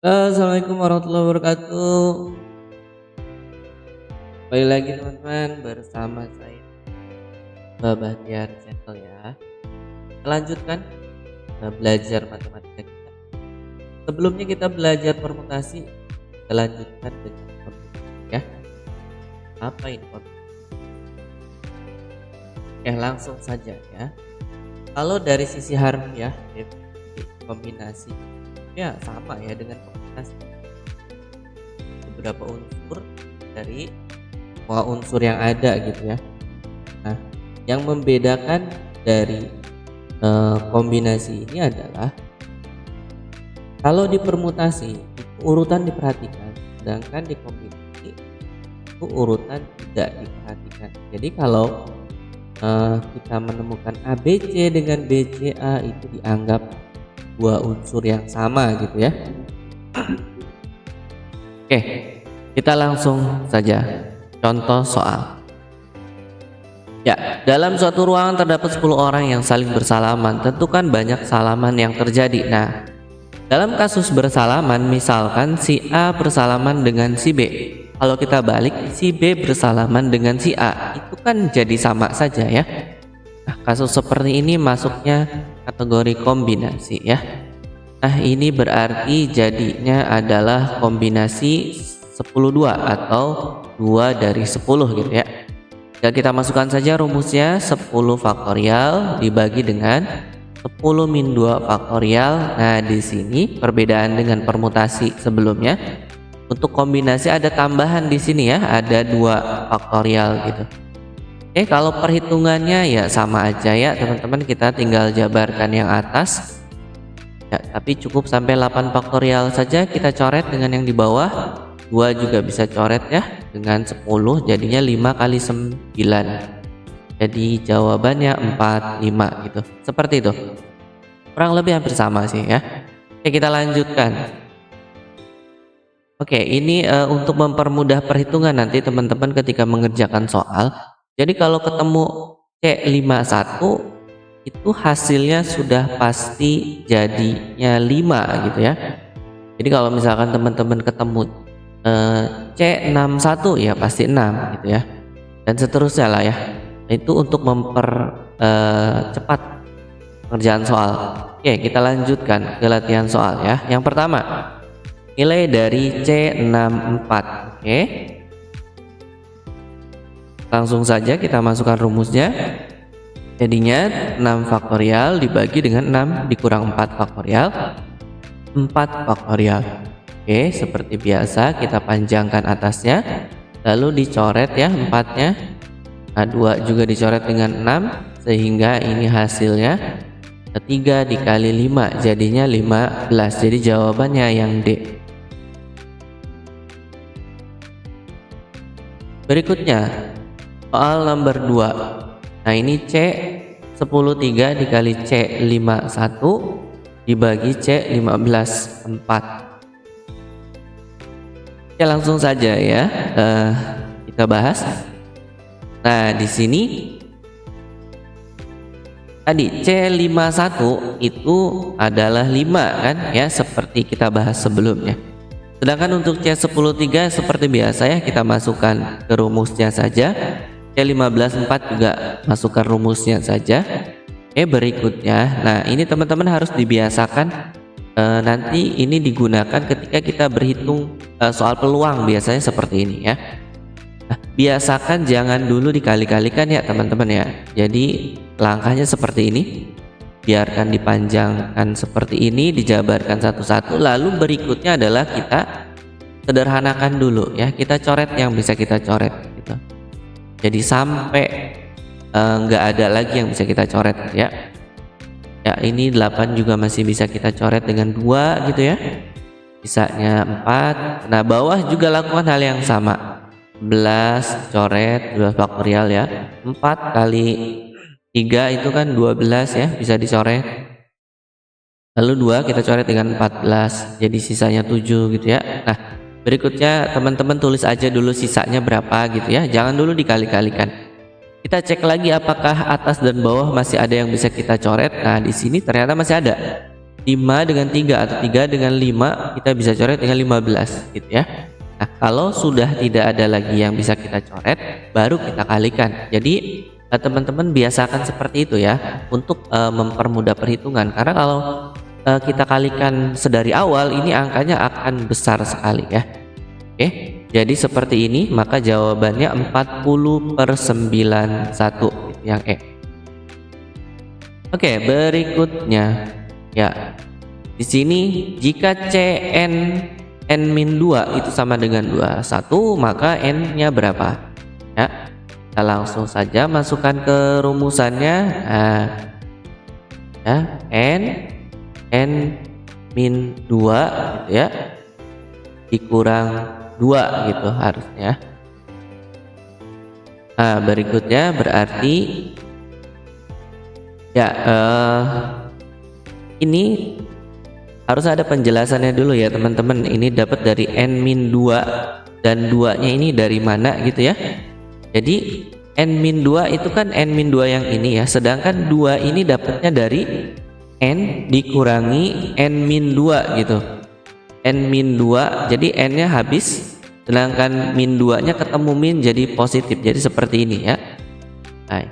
Assalamualaikum warahmatullahi wabarakatuh. Kembali lagi teman-teman bersama saya Bahtiar Channel ya. Kita lanjutkan belajar matematika kita. Sebelumnya kita belajar permutasi, kita lanjutkan dengan kombinasi ya. Apa ini kombinasi? Langsung saja ya. Kalau dari sisi harfiah definisi kombinasi ya sama ya dengan kombinasi. Beberapa unsur dari semua unsur yang ada gitu ya. Nah, yang membedakan dari kombinasi ini adalah kalau di permutasi itu urutan diperhatikan, sedangkan di kombinasi itu urutan tidak diperhatikan. Jadi kalau kita menemukan ABC dengan BCA itu dianggap dua unsur yang sama gitu ya. Oke, kita langsung saja contoh soal. Ya, dalam suatu ruangan terdapat 10 orang yang saling bersalaman. Tentukan banyak salaman yang terjadi. Nah, dalam kasus bersalaman, misalkan si A bersalaman dengan si B. Kalau kita balik, si B bersalaman dengan si A, itu kan jadi sama saja ya. Nah, kasus seperti ini masuknya kategori kombinasi ya. Nah, ini berarti jadinya adalah kombinasi 10-2 atau 2 dari 10 gitu ya. Ya, kita masukkan saja rumusnya 10 faktorial dibagi dengan 10 min 2 faktorial. Nah, di sini perbedaan dengan permutasi sebelumnya. Untuk kombinasi ada tambahan di sini ya, ada 2 faktorial gitu. Kalau perhitungannya ya sama aja ya, teman-teman, kita tinggal jabarkan yang atas. Ya, tapi cukup sampai 8 faktorial saja kita coret dengan yang di bawah. 2 juga bisa coret ya dengan 10, jadinya 5 kali 9. Jadi jawabannya 45 gitu. Seperti itu. Kurang lebih hampir sama sih ya. Kita lanjutkan. Ini untuk mempermudah perhitungan nanti teman-teman ketika mengerjakan soal. Jadi kalau ketemu C51 itu hasilnya sudah pasti jadinya 5 gitu ya. Jadi kalau misalkan teman-teman ketemu C61 ya pasti 6 gitu ya, dan seterusnya lah ya. Itu untuk mempercepat pengerjaan soal. Kita lanjutkan ke latihan soal ya. Yang pertama, nilai dari C64. Langsung saja kita masukkan rumusnya. Jadinya 6 faktorial dibagi dengan 6 dikurang 4 faktorial, 4 faktorial. Seperti biasa kita panjangkan atasnya, lalu dicoret ya 4-nya. Nah, 2 juga dicoret dengan 6, sehingga ini hasilnya 3 dikali 5 jadinya 15. Jadi jawabannya yang D. Berikutnya soal nomor 2. Nah, ini C103 dikali C51 dibagi C15 4. Langsung saja ya kita bahas. Nah, di sini tadi C51 itu adalah 5 kan ya, seperti kita bahas sebelumnya. Sedangkan untuk C103 seperti biasa ya, kita masukkan ke rumusnya saja. C15 4 juga masukkan rumusnya saja. Berikutnya, nah ini teman-teman harus dibiasakan. Nanti ini digunakan ketika kita berhitung soal peluang, biasanya seperti ini ya. Nah, biasakan jangan dulu dikali-kalikan ya teman-teman ya. Jadi langkahnya seperti ini, biarkan dipanjangkan seperti ini, dijabarkan satu-satu, lalu berikutnya adalah kita sederhanakan dulu ya, kita coret yang bisa kita coret gitu. Jadi sampai nggak ada lagi yang bisa kita coret ya. Ya, ini 8 juga masih bisa kita coret dengan 2 gitu ya. Sisanya 4. Nah, bawah juga lakukan hal yang sama. 11 coret 12 faktorial ya. 4 kali 3 itu kan 12 ya, bisa dicoret. Lalu 2 kita coret dengan 14. Jadi sisanya 7 gitu ya. Nah, berikutnya teman-teman tulis aja dulu sisanya berapa gitu ya. Jangan dulu dikali-kalikan. Kita cek lagi apakah atas dan bawah masih ada yang bisa kita coret. Nah, di sini ternyata masih ada. 5 dengan 3 atau 3 dengan 5 kita bisa coret dengan 15 gitu ya. Nah, kalau sudah tidak ada lagi yang bisa kita coret, baru kita kalikan. Jadi teman-teman biasakan seperti itu ya untuk mempermudah perhitungan, karena kalau kita kalikan sedari awal ini angkanya akan besar sekali ya. Oke, jadi seperti ini, maka jawabannya 40/91 yang E. Oke, berikutnya ya. Di sini jika Cn n-2 itu sama dengan 21, maka n-nya berapa? Ya, kita langsung saja masukkan ke rumusannya. Nah, ya, n-2 gitu ya, dikurang 2 gitu harusnya. Nah, berikutnya berarti ya ini harus ada penjelasannya dulu ya teman-teman. Ini dapat dari n-2 dan 2 nya ini dari mana gitu ya. Jadi n-2 itu kan n-2 yang ini ya, sedangkan 2 ini dapatnya dari n dikurangi n-2 gitu. n-2, jadi n nya habis, sedangkan min 2 nya ketemu min jadi positif, jadi seperti ini ya. Nah,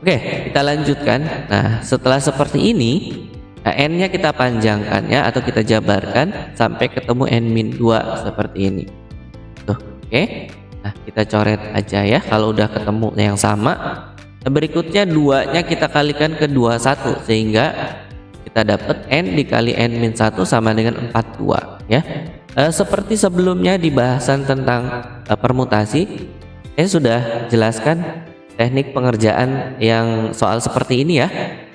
oke, kita lanjutkan. Nah, setelah seperti ini, nah, n nya kita panjangkan ya, atau kita jabarkan sampai ketemu n-2 seperti ini tuh. Oke, nah kita coret aja ya kalau udah ketemu yang sama. Nah, berikutnya 2 nya kita kalikan ke 21 sehingga kita dapat n dikali n-1 sama dengan 42 ya. Seperti sebelumnya di bahasan tentang permutasi, saya sudah jelaskan teknik pengerjaan yang soal seperti ini ya.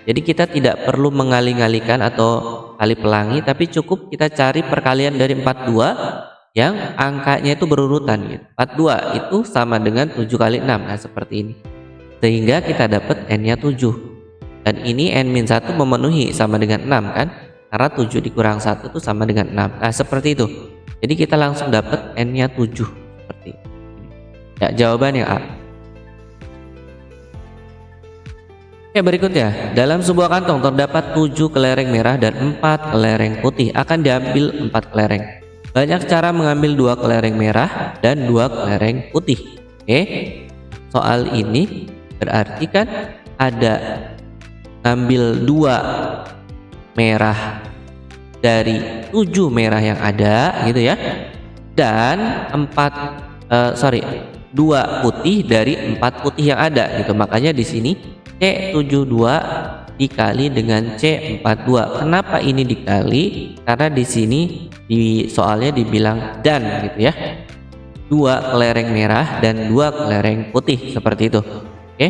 Jadi kita tidak perlu mengali-ngalikan atau kali pelangi, tapi cukup kita cari perkalian dari 42 yang angkanya itu berurutan gitu. 42 itu sama dengan 7 kali 6. Nah, seperti ini. Sehingga kita dapat n-nya 7. Dan ini n-1 memenuhi sama dengan 6 kan? Karena 7 dikurang 1 itu sama dengan 6. Nah, seperti itu. Jadi kita langsung dapat n-nya 7 seperti ini. Ya, jawabannya A. Oke, berikutnya, dalam sebuah kantong terdapat 7 kelereng merah dan 4 kelereng putih. Akan diambil 4 kelereng. Banyak cara mengambil 2 kelereng merah dan 2 kelereng putih. Oke, soal ini berarti kan ada ngambil 2 merah dari 7 merah yang ada gitu ya, dan 2 putih dari 4 putih yang ada gitu. Makanya di sini C72 dikali dengan C42. Kenapa ini dikali? Karena di sini di soalnya dibilang dan gitu ya. 2 kelereng merah dan 2 kelereng putih seperti itu. Oke.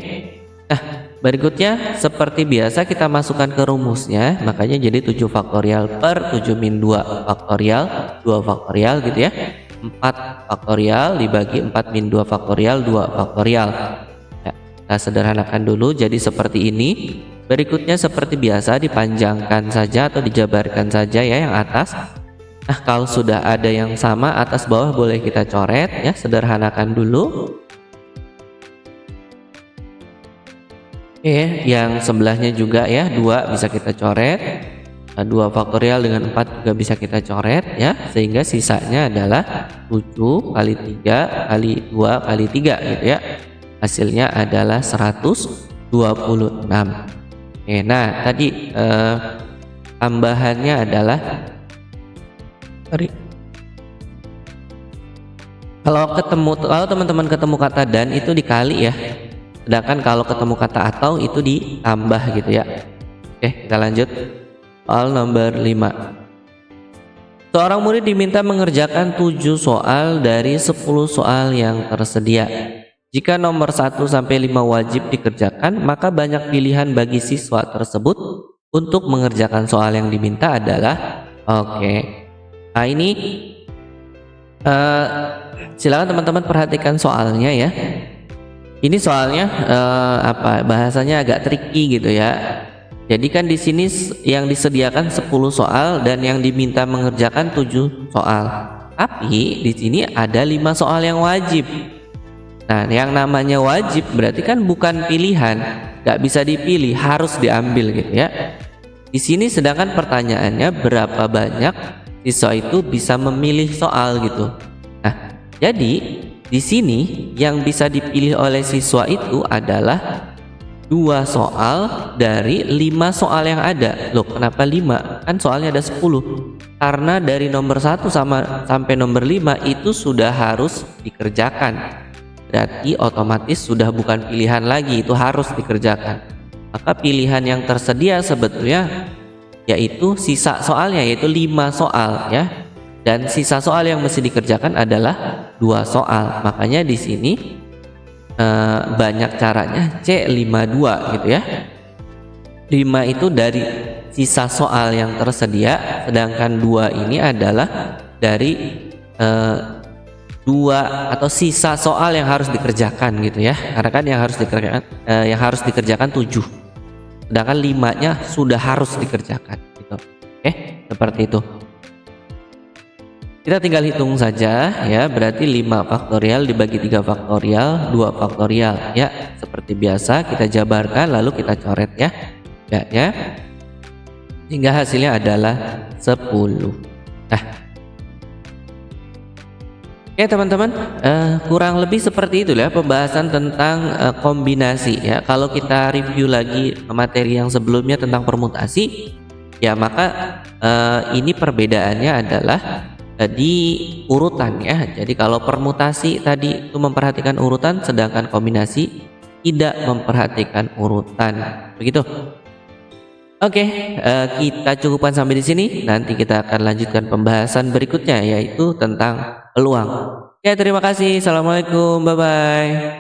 Nah, berikutnya seperti biasa kita masukkan ke rumusnya. Makanya jadi 7 faktorial per 7 min 2 faktorial 2 faktorial gitu ya. 4 faktorial dibagi 4 min 2 faktorial 2 faktorial. Kita sederhanakan dulu jadi seperti ini. Berikutnya seperti biasa dipanjangkan saja atau dijabarkan saja ya yang atas. Nah, kalau sudah ada yang sama atas bawah boleh kita coret ya, sederhanakan dulu. Oke, yang sebelahnya juga ya 2 bisa kita coret. 2 faktorial dengan 4 juga bisa kita coret ya, sehingga sisanya adalah 7 kali 3 kali 2 kali 3 gitu ya. Hasilnya adalah 126. Oke, nah tadi tambahannya adalah kalau teman-teman ketemu kata dan itu dikali ya, sedangkan kalau ketemu kata atau itu ditambah gitu ya. Oke, kita lanjut soal nomor 5. Seorang murid diminta mengerjakan 7 soal dari 10 soal yang tersedia. Jika nomor 1 sampai 5 wajib dikerjakan, maka banyak pilihan bagi siswa tersebut untuk mengerjakan soal yang diminta adalah Nah, ini silakan teman-teman perhatikan soalnya ya. Ini soalnya bahasanya agak tricky gitu ya. Jadi kan di sini yang disediakan 10 soal dan yang diminta mengerjakan 7 soal. Tapi di sini ada 5 soal yang wajib. Nah, yang namanya wajib berarti kan bukan pilihan, nggak bisa dipilih, harus diambil gitu ya. Di sini sedangkan pertanyaannya berapa banyak siswa itu bisa memilih soal gitu. Nah, jadi di sini yang bisa dipilih oleh siswa itu adalah 2 soal dari 5 soal yang ada. Loh, kenapa 5? Kan soalnya ada 10. Karena dari nomor 1 sampai nomor 5 itu sudah harus dikerjakan. Berarti otomatis sudah bukan pilihan lagi, itu harus dikerjakan. Maka pilihan yang tersedia sebetulnya yaitu sisa soalnya, yaitu 5 soal ya. Dan sisa soal yang mesti dikerjakan adalah 2 soal. Makanya di sini banyak caranya C52 gitu ya. 5 itu dari sisa soal yang tersedia, sedangkan 2 ini adalah dari 2 atau sisa soal yang harus dikerjakan gitu ya. Karena kan yang harus dikerjakan 7. Sedangkan 5-nya sudah harus dikerjakan gitu. Oke, seperti itu. Kita tinggal hitung saja ya, berarti 5 faktorial dibagi 3 faktorial, 2 faktorial ya. Seperti biasa kita jabarkan lalu kita coret ya. Ya. Sehingga hasilnya adalah 10. Nah, oke teman-teman, kurang lebih seperti itu ya pembahasan tentang kombinasi ya. Kalau kita review lagi materi yang sebelumnya tentang permutasi, ya maka ini perbedaannya adalah di urutan ya. Jadi kalau permutasi tadi itu memperhatikan urutan, sedangkan kombinasi tidak memperhatikan urutan. Begitu. Oke, kita cukupkan sampai di sini. Nanti kita akan lanjutkan pembahasan berikutnya yaitu tentang peluang. Ya, terima kasih. Assalamualaikum. Bye bye.